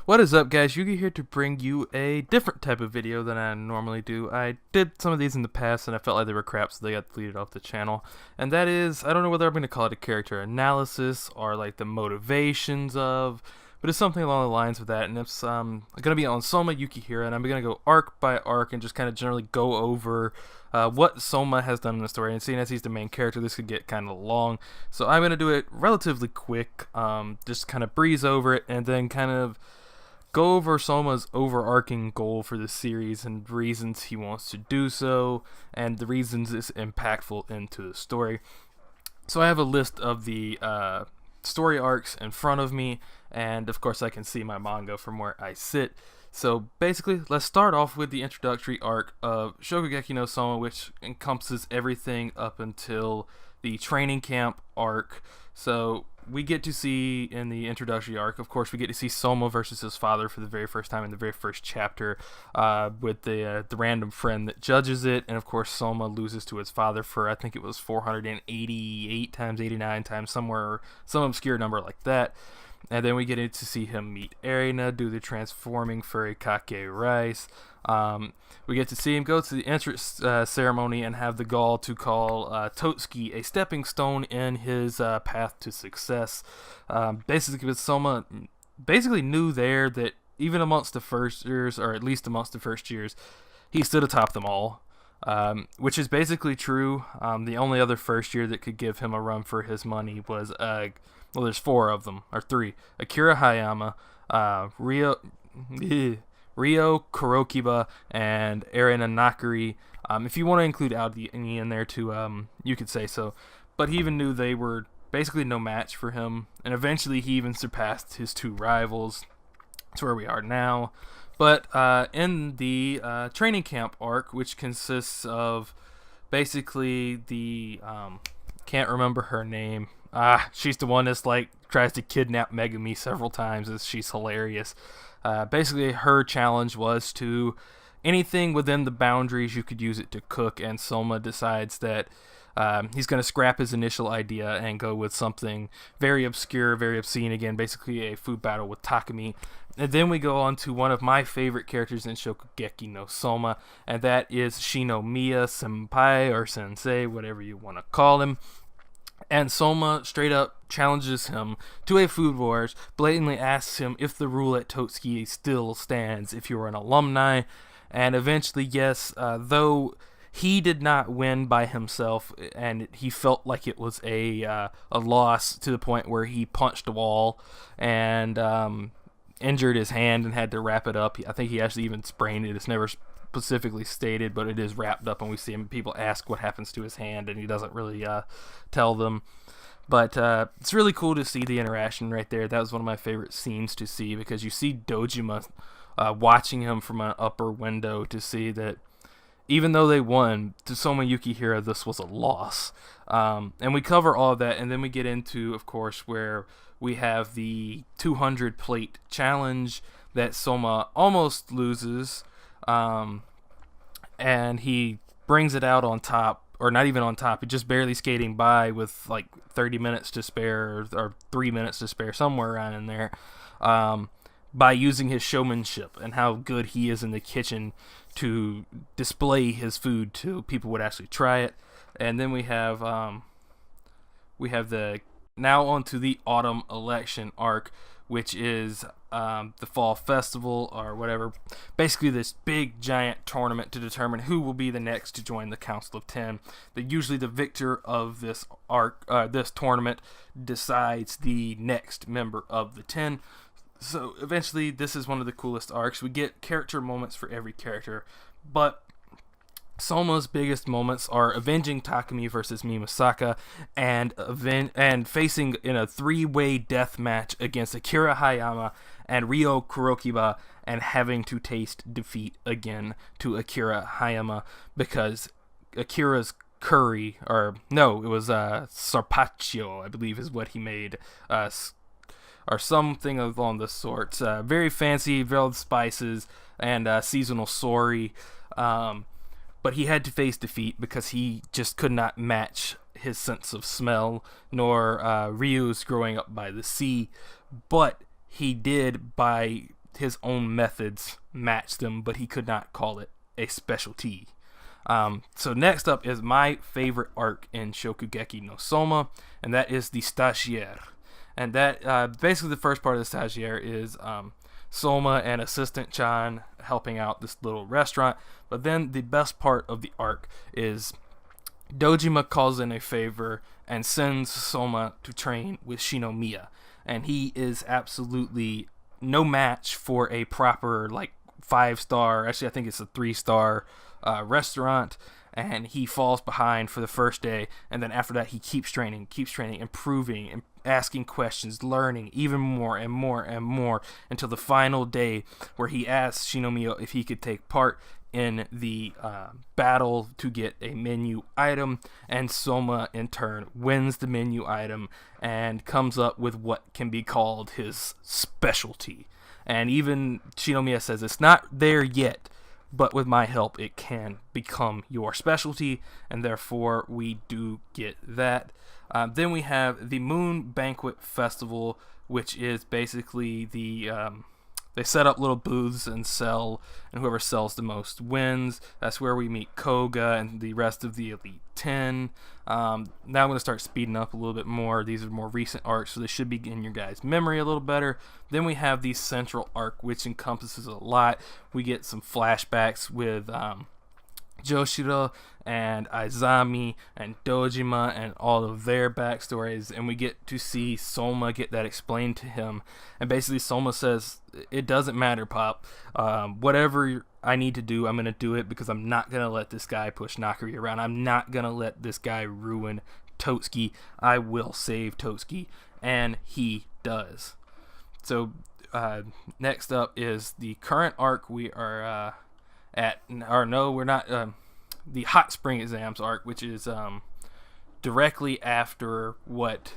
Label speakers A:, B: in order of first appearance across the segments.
A: What is up, guys? Yugi here to bring you a different type of video than I normally do. I did some of these in the past and I felt like they were crap, so they got deleted off the channel. And that is, I don't know whether I'm going to call it a character analysis or like the motivations of, but it's something along the lines of that. And it's going to be on Soma Yukihira, and I'm going to go arc by arc and just kind of generally go over what Soma has done in the story. And seeing as he's the main character, this could get kind of long. So I'm going to do it relatively quick, just kind of breeze over it and then kind of go over Soma's overarching goal for the series and reasons he wants to do so and the reasons it's impactful into the story. So I have a list of the story arcs in front of me, and of course I can see my manga from where I sit. So basically, let's start off with the introductory arc of Shokugeki no Soma, which encompasses everything up until the training camp arc. So we get to see in the introductory arc, of course, we get to see Soma versus his father for the very first time in the very first chapter, with the random friend that judges it, and of course Soma loses to his father for, I think it was 488 times, 89 times, somewhere, some obscure number like that. And then we get in to see him meet Erina, do the transforming furikake rice. We get to see him go to the entrance ceremony and have the gall to call Totsuki a stepping stone in his path to success. Basically, because Soma basically knew there that even amongst the first years, or at least amongst the first years, he stood atop them all. Which is basically true. The only other first year that could give him a run for his money was well, there's four of them, or three. Akira Hayama, Ryo Kurokiba, and Erina Nakari. If you want to include Audi in there too, you could say so. But he even knew they were basically no match for him, and eventually he even surpassed his two rivals. That's where we are now. But in the training camp arc, which consists of basically the can't remember her name. She's the one that's like tries to kidnap Megumi several times, as she's hilarious. Basically, her challenge was to anything within the boundaries you could use it to cook, and Soma decides that he's going to scrap his initial idea and go with something very obscure, very obscene, again, basically a food battle with Takumi. And then we go on to one of my favorite characters in Shokugeki no Soma, and that is Shinomiya Senpai, or Sensei, whatever you want to call him. And Soma straight up challenges him to a food wars, blatantly asks him if the rule at Totsuki still stands if you're an alumni, and eventually, yes, though he did not win by himself, and he felt like it was a loss to the point where he punched a wall and injured his hand and had to wrap it up. I think he actually even sprained it. It's never specifically stated, but it is wrapped up, and we see him. People ask what happens to his hand, and he doesn't really tell them. But it's really cool to see the interaction right there. That was one of my favorite scenes to see, because you see Dojima watching him from an upper window to see that even though they won, to Soma Yukihira, this was a loss. And we cover all of that, and then we get into, of course, where we have the 200 plate challenge that Soma almost loses. And he brings it out on top, or not even on top, just barely skating by with like 30 minutes to spare, or 3 minutes to spare, somewhere around in there, by using his showmanship and how good he is in the kitchen to display his food to people who would actually try it. And then we have the now onto the autumn election arc, which is the fall festival, or whatever. Basically this big giant tournament to determine who will be the next to join the Council of 10. That usually the victor of this arc, this tournament, decides the next member of the 10. So eventually this is one of the coolest arcs. We get character moments for every character, but Soma's biggest moments are avenging Takumi versus Mimasaka, and facing in a three-way death match against Akira Hayama and Ryo Kurokiba, and having to taste defeat again to Akira Hayama, because Akira's curry, or no, it was sarpaccio, I believe is what he made, or something along the sorts. Very fancy, filled spices, and seasonal sori. But he had to face defeat because he just could not match his sense of smell, nor Ryu's growing up by the sea. But he did, by his own methods matched them, but he could not call it a specialty. So next up is my favorite arc in Shokugeki no Soma, and that is the Stache Arc. And that basically the first part of the Stache Arc is Soma and Assistant Chan helping out this little restaurant. But then the best part of the arc is Dojima calls in a favor and sends Soma to train with Shinomiya. And he is absolutely no match for a proper, like, 5-star, actually I think it's a 3-star restaurant. And he falls behind for the first day, and then after that he keeps training, improving, and asking questions, learning even more and more and more, until the final day where he asks Shinomiya if he could take part in the battle to get a menu item, and Soma in turn wins the menu item and comes up with what can be called his specialty. And even Shinomiya says it's not there yet, but with my help it can become your specialty, and therefore we do get that. Then we have the Moon Banquet Festival, which is basically they set up little booths and sell, and whoever sells the most wins. That's where we meet Koga and the rest of the Elite 10. Now I'm going to start speeding up a little bit more. These are more recent arcs, so they should be in your guys' memory a little better. Then we have the Central Arc, which encompasses a lot. We get some flashbacks with Joshiro and Aizami and Dojima and all of their backstories, and we get to see Soma get that explained to him. And basically Soma says, it doesn't matter, Pop, whatever I need to do, I'm going to do it, because I'm not going to let this guy push Nakiri around. I'm not going to let this guy ruin Totsuki. I will save Totsuki, and he does. So next up is the current arc we are we're not, the Hot Spring Exams arc, which is directly after what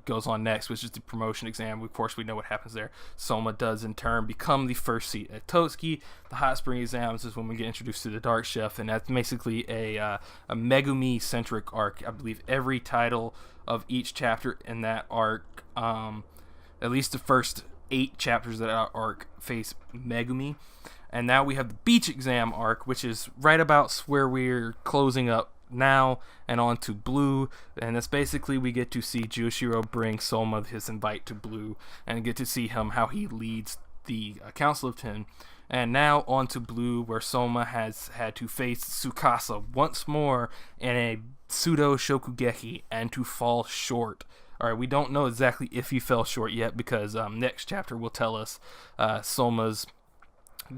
A: goes on next, which is the promotion exam. Of course, we know what happens there. Soma does in turn become the first seat at Totsuki. The Hot Spring Exams is when we get introduced to the Dark Chef, and that's basically a Megumi-centric arc. I believe every title of each chapter in that arc, at least the first 8 chapters of that arc, face Megumi. And now we have the Beach Exam arc, which is right about where we're closing up now, and on to Blue. And that's basically we get to see Joshiro bring Soma his invite to Blue, and get to see him how he leads the Council of 10. And now on to Blue, where Soma has had to face Tsukasa once more in a pseudo Shokugeki, and to fall short. Alright, we don't know exactly if he fell short yet, because next chapter will tell us Soma's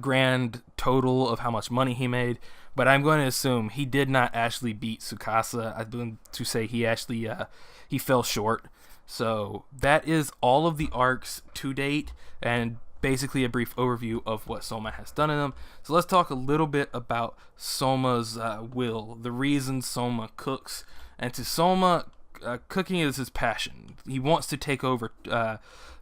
A: grand total of how much money he made, but I'm going to assume he did not actually beat Tsukasa. I'm going to say he actually he fell short. So that is all of the arcs to date, and basically a brief overview of what Soma has done in them. So let's talk a little bit about Soma's will, the reason Soma cooks. And to Soma, cooking is his passion. He wants to take over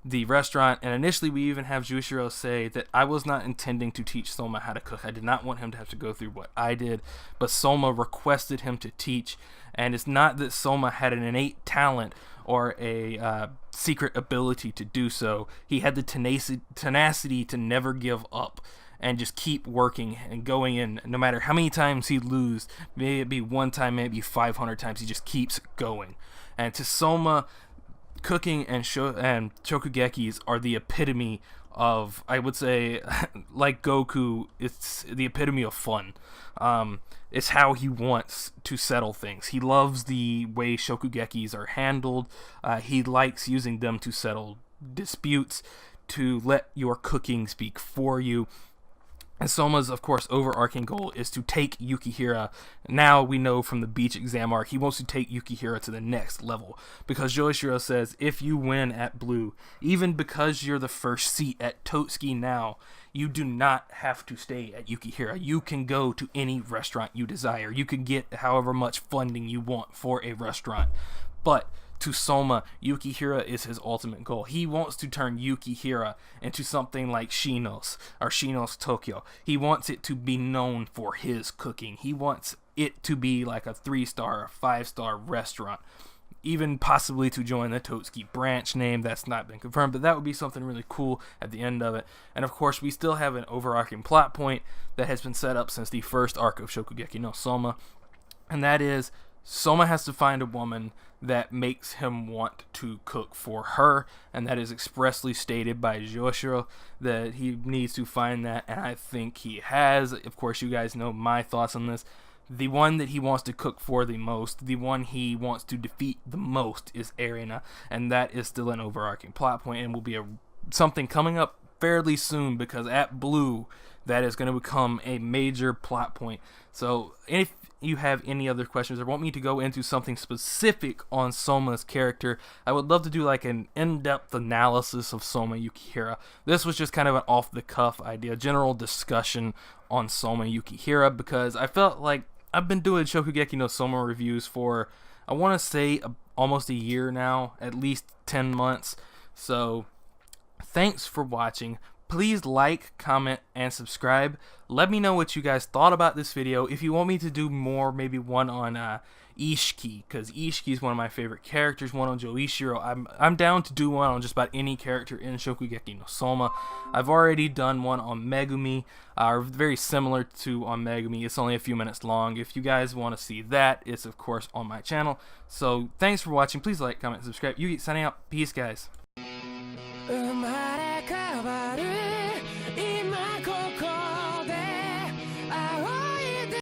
A: the restaurant, and initially we even have Joshiro say that I was not intending to teach Soma how to cook. I did not want him to have to go through what I did, but Soma requested him to teach. And it's not that Soma had an innate talent or a secret ability to do so. He had the tenacity to never give up and just keep working and going in, no matter how many times he lose. Maybe it be one time, maybe 500 times, he just keeps going. And to Soma, cooking and Shokugekis are the epitome of, I would say, like Goku, it's the epitome of fun. It's how he wants to settle things. He loves the way Shokugekis are handled. He likes using them to settle disputes, to let your cooking speak for you. And Soma's, of course, overarching goal is to take Yukihira. Now we know from the Beach Exam arc, he wants to take Yukihira to the next level. Because Joshiro says, if you win at Blue, even because you're the first seat at Totsuki now, you do not have to stay at Yukihira. You can go to any restaurant you desire. You can get however much funding you want for a restaurant. But to Soma, Yukihira is his ultimate goal. He wants to turn Yukihira into something like Shinos or Shinos Tokyo. He wants it to be known for his cooking. He wants it to be like a 3-star or 5-star restaurant. even possibly to join the Totsuki branch name. That's not been confirmed, but that would be something really cool at the end of it. And of course, we still have an overarching plot point that has been set up since the first arc of Shokugeki no Soma, and that is Soma has to find a woman that makes him want to cook for her, and that is expressly stated by Joshiro that he needs to find that, and I think he has. Of course, you guys know my thoughts on this. The one that he wants to cook for the most, the one he wants to defeat the most, is Erina, and that is still an overarching plot point and will be something coming up fairly soon, because at Blue, that is going to become a major plot point. So if you have any other questions or want me to go into something specific on Soma's character, I would love to do like an in-depth analysis of Soma Yukihira. This was just kind of an off-the-cuff idea, general discussion on Soma Yukihira, because I felt like I've been doing Shokugeki no Soma reviews for, I want to say, almost a year now, at least 10 months. So thanks for watching. Please like, comment, and subscribe. Let me know what you guys thought about this video. If you want me to do more, maybe one on Ishiki, because Ishiki is one of my favorite characters, one on Joishiro. I'm down to do one on just about any character in Shokugeki no Soma. I've already done one on Megumi, very similar to on Megumi. It's only a few minutes long. If you guys want to see that, it's of course on my channel. So thanks for watching. Please like, comment, subscribe. Yugi signing out. Peace, guys.